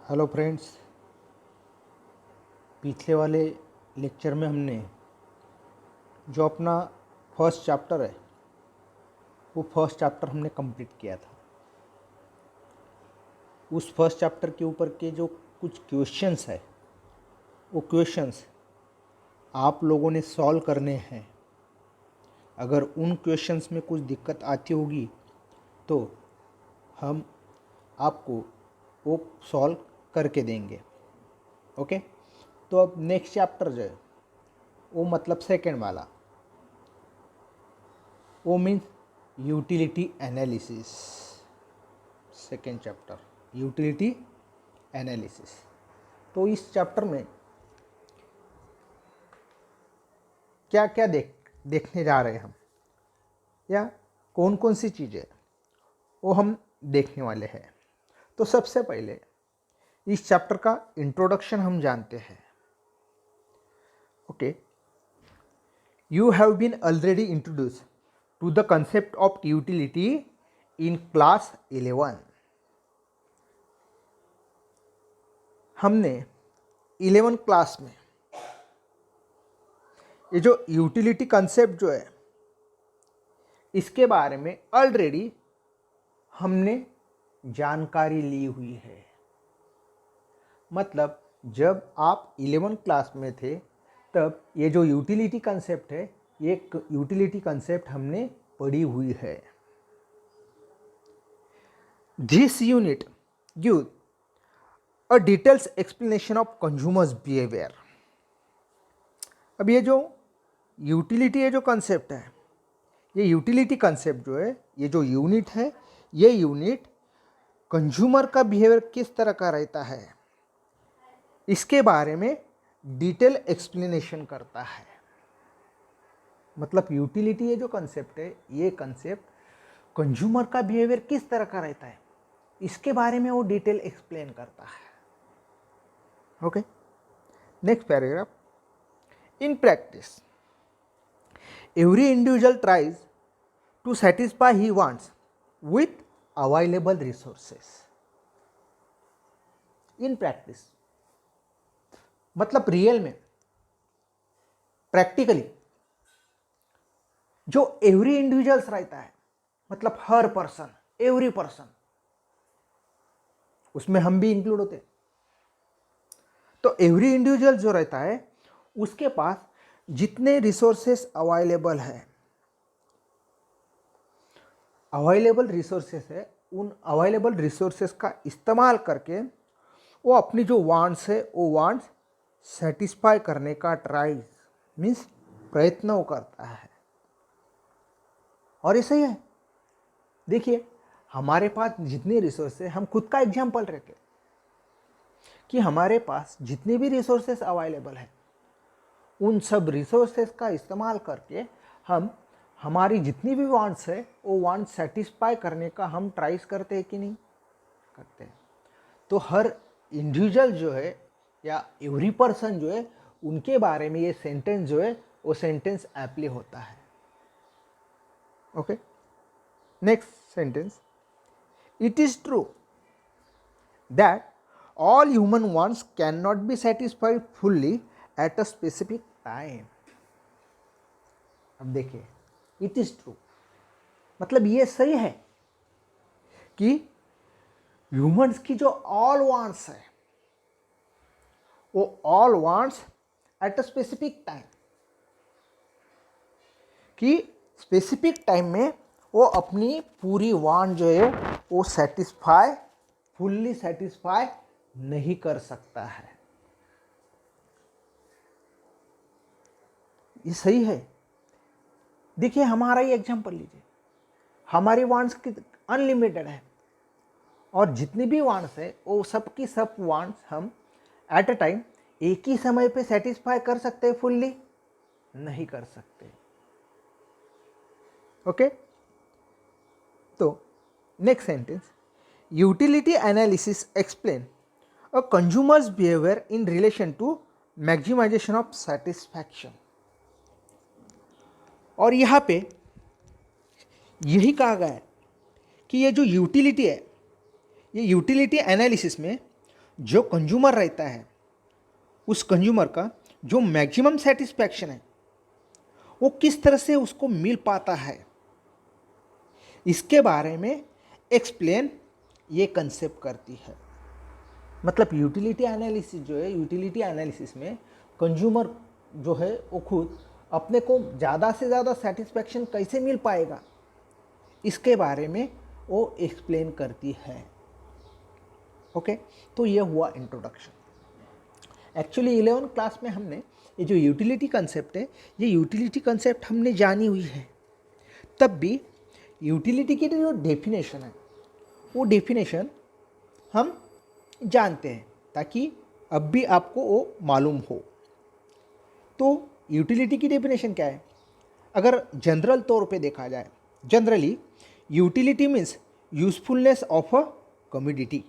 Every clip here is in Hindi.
Hello friends. पिछले वाले लेक्चर में हमने जो अपना फर्स्ट चैप्टर है वो फर्स्ट चैप्टर हमने कंप्लीट किया था। उस फर्स्ट चैप्टर के ऊपर के जो कुछ क्वेश्चंस है वो क्वेश्चंस आप लोगों ने सॉल्व करने हैं। अगर उन क्वेश्चंस में कुछ दिक्कत आती होगी तो हम आपको वो सॉल्व करके देंगे। ओके, तो अब नेक्स्ट चैप्टर जो है वो मतलब सेकेंड वाला वो means utility analysis. Second chapter utility analysis. तो इस चैप्टर में क्या क्या देखने जा रहे हैं हम, या कौन कौन सी चीज़ें वो हम देखने वाले हैं। तो सबसे पहले इस चैप्टर का इंट्रोडक्शन हम जानते हैं। Okay, you have been already introduced to the concept of utility in class 11। हमने 11 क्लास में ये जो यूटिलिटी कंसेप्ट जो है इसके बारे में ऑलरेडी हमने जानकारी ली हुई है। मतलब जब आप 11 क्लास में थे तब ये जो यूटिलिटी कंसेप्ट है ये यूटिलिटी कंसेप्ट हमने पढ़ी हुई है। This unit give a details explanation of consumers behaviour. अब ये जो यूटिलिटी है जो कंसेप्ट है, ये यूटिलिटी कंसेप्ट जो है, ये जो यूनिट है, ये यूनिट कंज्यूमर का बिहेवियर किस तरह का रहता है इसके बारे में डिटेल एक्सप्लेनेशन करता है। मतलब यूटिलिटी ये जो कंसेप्ट है, ये कंसेप्ट कंज्यूमर का बिहेवियर किस तरह का रहता है इसके बारे में वो डिटेल एक्सप्लेन करता है। Okay, next paragraph. In practice every individual tries to satisfy he wants with available resources. In practice मतलब रियल में, प्रैक्टिकली जो एवरी इंडिविजुअल्स रहता है, मतलब हर पर्सन, एवरी पर्सन, उसमें हम भी इंक्लूड होते हैं। तो एवरी इंडिविजुअल जो रहता है उसके पास जितने रिसोर्सेस अवेलेबल है, अवेलेबल रिसोर्सेस है, उन अवेलेबल रिसोर्सेस का इस्तेमाल करके वो अपनी जो वांट्स है वो वांट्स सेटिस्फाई करने का ट्राई मीन्स प्रयत्न वो करता है। और ऐसा ही है, देखिए हमारे पास जितने रिसोर्स है, हम खुद का एग्जांपल रखें कि हमारे पास जितने भी रिसोर्सेस अवेलेबल है उन सब रिसोर्सेस का इस्तेमाल करके हम हमारी जितनी भी वांट्स है वो वांट सेटिस्फाई करने का हम ट्राई करते हैं कि नहीं करते हैं। तो हर इंडिविजुअल जो है या एवरी पर्सन जो है उनके बारे में ये सेंटेंस जो है वो सेंटेंस एप्ली होता है। Okay, next sentence. It is true that all human wants cannot be satisfied fully at a specific time। अब देखिए, it is true मतलब ये सही है कि ह्यूमंस की जो ऑल वांट्स है वो all wants at a specific time, कि स्पेसिफिक टाइम में वो अपनी पूरी वांट जो है वो सेटिस्फाई, फुल्ली सेटिस्फाई नहीं कर सकता है। ये सही है। देखिए हमारा ही एग्जांपल लीजिए, हमारी वांट्स अनलिमिटेड है और जितनी भी वांट्स है वो सब की सब वांट्स हम एट अ टाइम एक ही समय पे सेटिस्फाई कर सकते हैं, फुल्ली नहीं कर सकते। ओके, तो next sentence. Utility analysis explain a consumer's behavior in relation to maximization of satisfaction। और यहाँ पे यही कहा गया है कि ये जो यूटिलिटी है, ये यूटिलिटी एनालिसिस में जो कंज्यूमर रहता है उस कंज्यूमर का जो मैक्सिमम सेटिस्फैक्शन है वो किस तरह से उसको मिल पाता है, इसके बारे में एक्सप्लेन ये कंसेप्ट करती है। मतलब यूटिलिटी एनालिसिस जो है, यूटिलिटी एनालिसिस में कंज्यूमर जो है वो खुद अपने को ज़्यादा से ज़्यादा सेटिस्फैक्शन कैसे मिल पाएगा इसके बारे में वो एक्सप्लेन करती है। ओके, तो ये हुआ इंट्रोडक्शन। एक्चुअली 11th क्लास में हमने ये जो यूटिलिटी कंसेप्ट है, ये यूटिलिटी कंसेप्ट हमने जानी हुई है। तब भी यूटिलिटी की जो डेफिनेशन है वो डेफिनेशन हम जानते हैं ताकि अब भी आपको वो मालूम हो। तो यूटिलिटी की डेफिनेशन क्या है? अगर जनरल तौर पे देखा जाए, generally utility means usefulness of a commodity.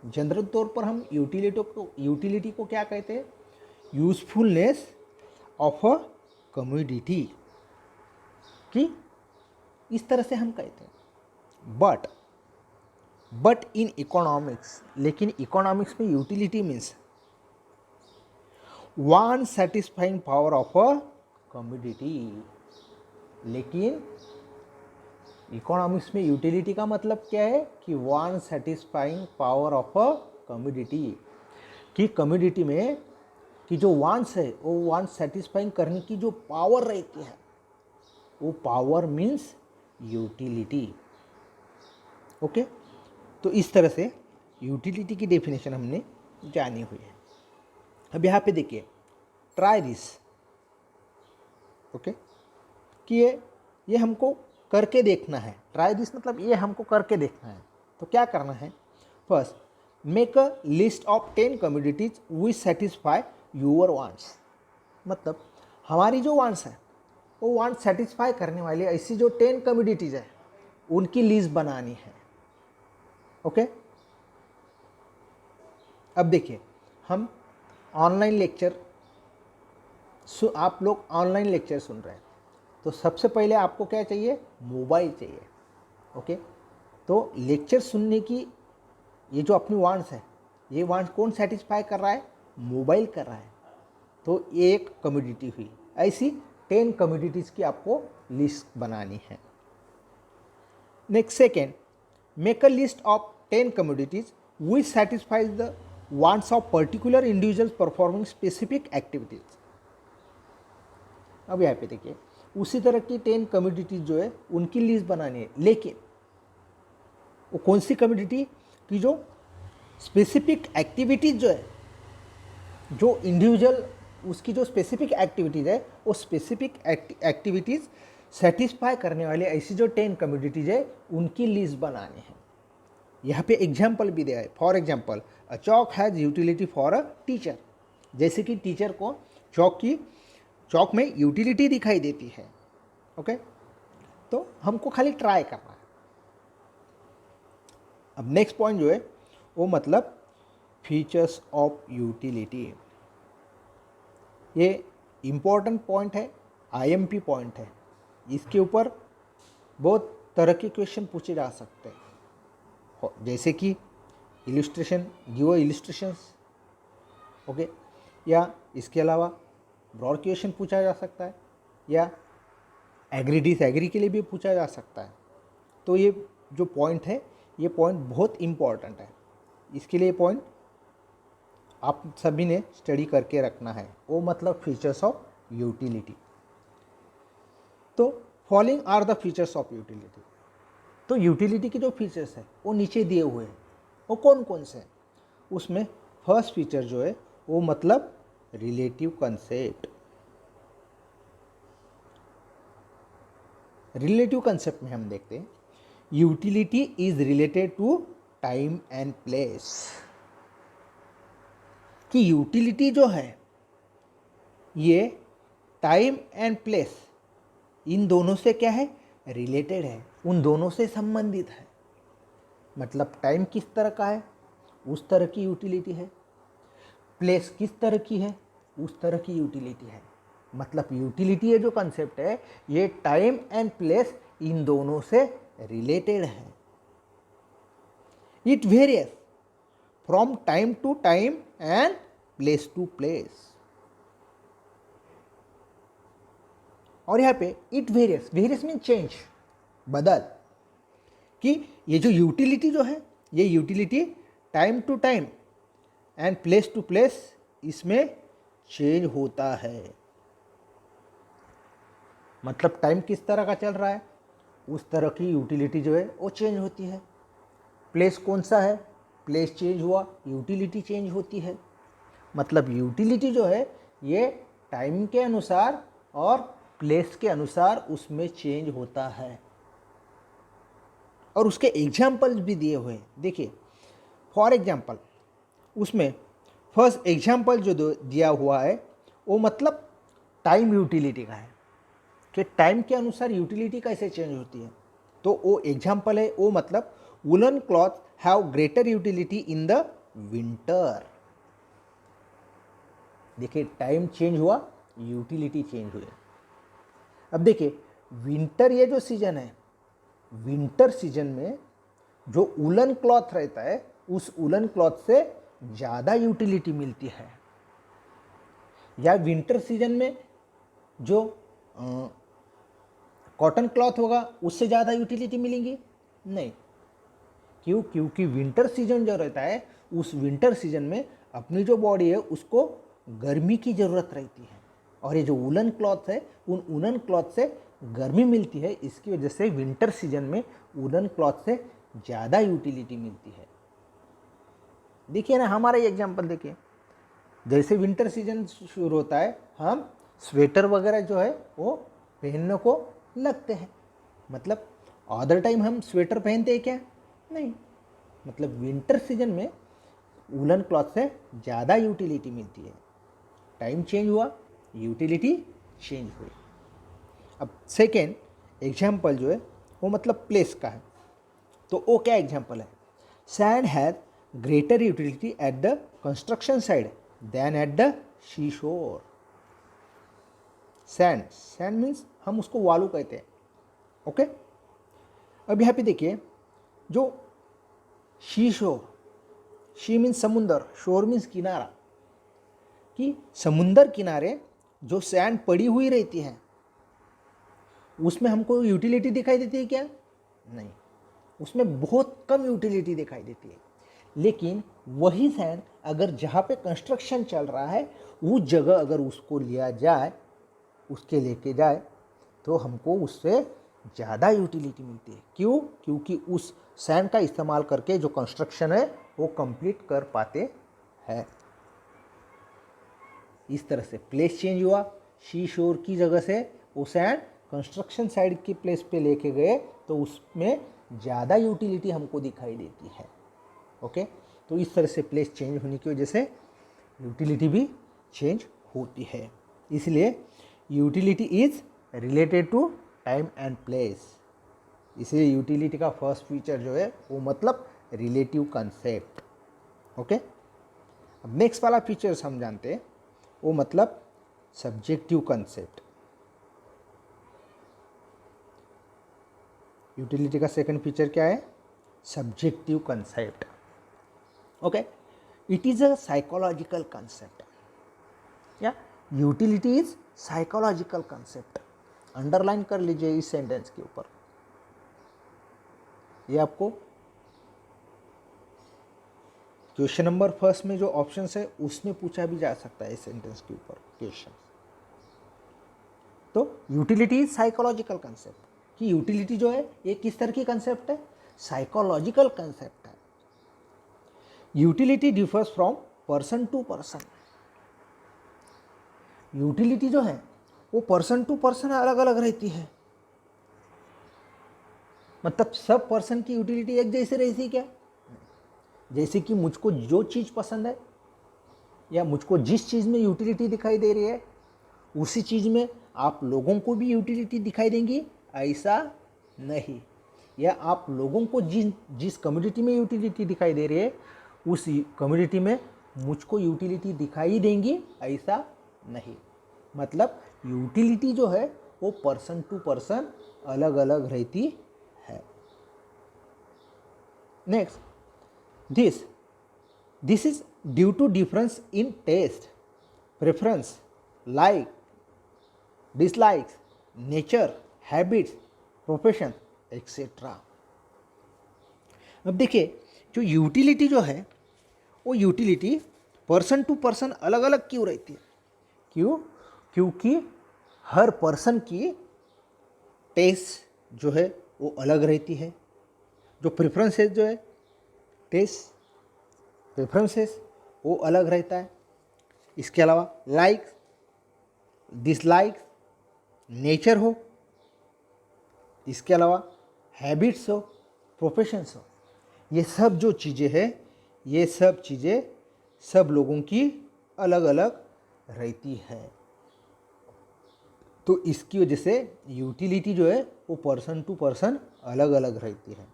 General तौर पर हम यूटिलिटी को क्या कहते हैं? यूजफुलनेस ऑफ अ कमोडिटी कि इस तरह से हम कहते हैं। बट इन इकोनॉमिक्स, लेकिन इकोनॉमिक्स में utility means one satisfying power of a commodity. लेकिन इकोनॉमिक्स में यूटिलिटी का मतलब क्या है कि one satisfying power of a commodity, कि कमोडिटी में कि जो वांट्स है वो वांट सेटिस्फाइंग करने की जो पावर रहती है वो पावर मीन्स यूटिलिटी। ओके, तो इस तरह से यूटिलिटी की डेफिनेशन हमने जानी हुई है। अब यहाँ पे देखिए, ट्राई दिस। ओके, कि ये हमको करके देखना है। ट्राई दिस मतलब ये हमको करके देखना है। तो क्या करना है? First, make a list of 10 commodities which satisfy your wants. मतलब हमारी जो वांट्स है वो वांट सेटिस्फाई करने वाली ऐसी जो 10 कमोडिटीज है उनकी लिस्ट बनानी है। ओके, अब देखिए, हम ऑनलाइन लेक्चर आप लोग ऑनलाइन लेक्चर सुन रहे हैं, तो सबसे पहले आपको क्या चाहिए? मोबाइल चाहिए। ओके, तो लेक्चर सुनने की ये जो अपनी वांट्स है, ये वांट्स कौन सेटिस्फाई कर रहा है? मोबाइल कर रहा है। तो ये एक कमोडिटी हुई। ऐसी 10 कमोडिटीज़ की आपको लिस्ट बनानी है। Next, second, make a list of 10 commodities which satisfies the wants of particular individuals performing specific activities. अब यहाँ पे देखिए, उसी तरह की 10 कमोडिटीज जो है उनकी लिस्ट बनानी है। लेकिन वो कौन सी कमोडिटी की जो स्पेसिफिक एक्टिविटीज जो है, जो इंडिविजुअल उसकी जो स्पेसिफिक एक्टिविटीज़ है वो स्पेसिफिक एक्टिविटीज़ सेटिस्फाई करने वाले ऐसी जो 10 कमोडिटीज है उनकी लिस्ट बनानी है। यहाँ पे एग्जाम्पल भी दिया है। For example, a chalk has utility for a teacher. जैसे कि टीचर को चॉक में यूटिलिटी दिखाई देती है। ओके, तो हमको खाली ट्राई करना है। अब नेक्स्ट पॉइंट जो है वो मतलब फीचर्स ऑफ यूटिलिटी। ये इम्पोर्टेंट पॉइंट है, आईएमपी पॉइंट है। इसके ऊपर बहुत तरह के क्वेश्चन पूछे जा सकते हैं, जैसे कि इलिस्ट्रेशन, गिव इलिस्ट्रेशंस। ओके, या इसके अलावा ब्रॉड क्वेश्चन पूछा जा सकता है, या एग्री डिसएग्री के लिए भी पूछा जा सकता है। तो ये जो पॉइंट है ये पॉइंट बहुत इम्पॉर्टेंट है। इसके लिए पॉइंट आप सभी ने स्टडी करके रखना है। वो मतलब फीचर्स ऑफ यूटिलिटी। तो following are the features of utility. तो यूटिलिटी के जो फीचर्स है वो नीचे दिए हुए हैं। वो कौन कौन से हैं? उसमें फर्स्ट फीचर जो है वो मतलब रिलेटिव कंसेप्ट। रिलेटिव कंसेप्ट में हम देखते हैं utility is related to time and place. कि यूटिलिटी जो है ये टाइम एंड प्लेस इन दोनों से क्या है? रिलेटेड है, उन दोनों से संबंधित है। मतलब टाइम किस तरह का है उस तरह की यूटिलिटी है, प्लेस किस तरह की है उस तरह की यूटिलिटी है। मतलब यूटिलिटी ये जो कंसेप्ट है ये टाइम एंड प्लेस इन दोनों से रिलेटेड है। It varies from time to time and place to place. और यहाँ पे it varies, varies mean change, बदल, कि ये जो यूटिलिटी जो है, ये utility time to time and place to place इसमें चेंज होता है। मतलब टाइम किस तरह का चल रहा है उस तरह की यूटिलिटी जो है वो चेंज होती है। प्लेस कौन सा है, प्लेस चेंज हुआ, यूटिलिटी चेंज होती है। मतलब यूटिलिटी जो है ये टाइम के अनुसार और प्लेस के अनुसार उसमें चेंज होता है। और उसके एग्जाम्पल्स भी दिए हुए हैं, देखिए फॉर एग्जाम्पल उसमें फर्स्ट एग्जाम्पल जो दिया हुआ है वो मतलब टाइम यूटिलिटी का है कि टाइम के अनुसार यूटिलिटी कैसे चेंज होती है। तो वो एग्जाम्पल है, वो मतलब woollen cloth have greater utility in the winter. देखिए टाइम चेंज हुआ, यूटिलिटी चेंज हुई। अब देखिए विंटर ये जो सीजन है, विंटर सीजन में जो वुलन क्लॉथ रहता है उस वुलन क्लॉथ से ज़्यादा यूटिलिटी मिलती है। या विंटर सीजन में जो कॉटन क्लॉथ होगा उससे ज़्यादा यूटिलिटी मिलेंगी नहीं। क्यों? क्योंकि विंटर सीजन जो रहता है उस विंटर सीजन में अपनी जो बॉडी है उसको गर्मी की ज़रूरत रहती है, और ये जो वुलन क्लॉथ है उन वुलन क्लॉथ से गर्मी मिलती है। इसकी वजह से विंटर सीजन में वुलन क्लॉथ से ज़्यादा यूटिलिटी मिलती है। देखिए ना हमारा ये एग्जाम्पल देखिए, जैसे विंटर सीजन शुरू होता है हम स्वेटर वगैरह जो है वो पहनने को लगते हैं। मतलब अदर टाइम हम स्वेटर पहनते हैं क्या? नहीं। मतलब विंटर सीजन में वुलन क्लॉथ से ज़्यादा यूटिलिटी मिलती है। टाइम चेंज हुआ, यूटिलिटी चेंज हुई। अब सेकेंड एग्जाम्पल जो है वो मतलब प्लेस का है। तो वो क्या एग्जाम्पल है? Sand has greater utility at the construction site than at the sea shore. Sand, sand means हम उसको वालू कहते हैं। ओके, अब यहाँ पे देखिए जो सी शोर, शी मीन्स समुंदर, शोर मीन्स किनारा, कि समुंदर किनारे जो सैंड पड़ी हुई रहती है उसमें हमको यूटिलिटी दिखाई देती है क्या? नहीं, उसमें बहुत कम यूटिलिटी दिखाई देती है। लेकिन वही सैंड अगर जहाँ पे कंस्ट्रक्शन चल रहा है उस जगह अगर उसको लिया जाए, उसके लेके जाए, तो हमको उससे ज़्यादा यूटिलिटी मिलती है। क्यों? क्योंकि उस सैंड का इस्तेमाल करके जो कंस्ट्रक्शन है वो कंप्लीट कर पाते हैं। इस तरह से प्लेस चेंज हुआ, सी शोर की जगह से वो सैंड कंस्ट्रक्शन साइड की प्लेस पे लेके गए तो उसमें ज़्यादा यूटिलिटी हमको दिखाई देती है। ओके, तो इस तरह से प्लेस चेंज होने की वजह से यूटिलिटी भी चेंज होती है। इसलिए utility is related to time and place. इसलिए यूटिलिटी का फर्स्ट फीचर जो है वो मतलब रिलेटिव कंसेप्ट। ओके, अब नेक्स्ट वाला फीचर्स हम जानते हैं, वो मतलब सब्जेक्टिव कंसेप्ट। यूटिलिटी का सेकंड फीचर क्या है? Subjective concept. Okay, it is a psychological concept. या utility is psychological concept. Underline कर लीजिए इस सेंटेंस के ऊपर, ये आपको क्वेश्चन नंबर फर्स्ट में जो ऑप्शन है उसमें पूछा भी जा सकता है इस सेंटेंस के ऊपर क्वेश्चन। तो यूटिलिटी इज साइकोलॉजिकल कंसेप्ट, कि यूटिलिटी जो है ये किस तरह की कंसेप्ट है? साइकोलॉजिकल कंसेप्ट है। Utility differs from person to person. Utility जो है वो पर्सन टू पर्सन अलग अलग रहती है। मतलब सब पर्सन की यूटिलिटी एक जैसे रहती क्या? जैसे कि मुझको जो चीज़ पसंद है या मुझको जिस चीज़ में यूटिलिटी दिखाई दे रही है उसी चीज़ में आप लोगों को भी यूटिलिटी दिखाई देंगी, ऐसा नहीं। या आप लोगों को जिस कम्युनिटी में यूटिलिटी दिखाई दे रही है उस कम्युनिटी में मुझको यूटिलिटी दिखाई देंगी, ऐसा नहीं। मतलब यूटिलिटी जो है वो पर्सन टू पर्सन अलग अलग रहती है। Next, this this is due to difference in taste, preference, like, dislikes, nature, habits, profession etcetera. अब देखिए, जो यूटिलिटी जो है वो यूटिलिटी पर्सन टू पर्सन अलग अलग क्यों रहती है? क्यों? क्योंकि हर पर्सन की टेस्ट जो है वो अलग रहती है। जो प्रेफरेंसेस जो है, टेस्ट प्रेफरेंसेस वो अलग रहता है। इसके अलावा लाइक्स, डिसलाइक्स, नेचर हो, इसके अलावा हैबिट्स हो, प्रोफेशंस हो, ये सब जो चीज़ें हैं, ये सब चीज़ें सब लोगों की अलग अलग रहती है। तो इसकी वजह से यूटिलिटी जो है वो पर्सन टू पर्सन अलग अलग रहती है।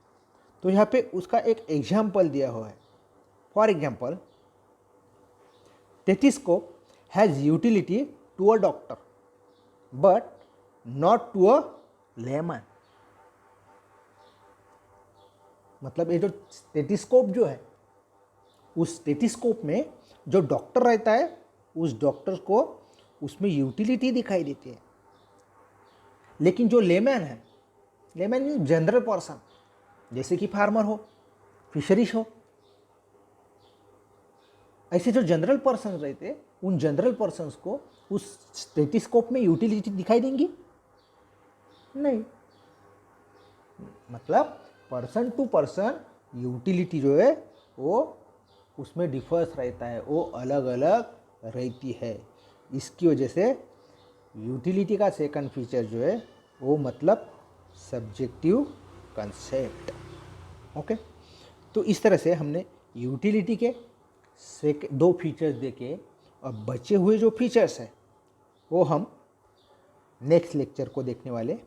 तो यहाँ पे उसका एक एग्जाम्पल दिया हुआ है। For example, stethoscope has utility to a doctor but not to a layman. मतलब ये जो स्टेथोस्कोप जो है, उस स्टेथोस्कोप में जो डॉक्टर रहता है, उस डॉक्टर को उसमें यूटिलिटी दिखाई देती है। लेकिन जो लेमैन है, लेमैन मीन्स जनरल पर्सन, जैसे कि फार्मर हो, फिशरीज हो, ऐसे जो जनरल पर्सन रहते, उन जनरल पर्सन्स को उस स्टेथोस्कोप में यूटिलिटी दिखाई देंगी नहीं। मतलब पर्सन टू पर्सन यूटिलिटी जो है वो उसमें डिफर्स रहता है, वो अलग अलग रहती है। इसकी वजह से यूटिलिटी का सेकंड फीचर जो है वो मतलब सब्जेक्टिव कंसेप्ट। ओके, तो इस तरह से हमने यूटिलिटी के दो फीचर्स देखे। अब बचे हुए जो फीचर्स हैं वो हम नेक्स्ट लेक्चर को देखने वाले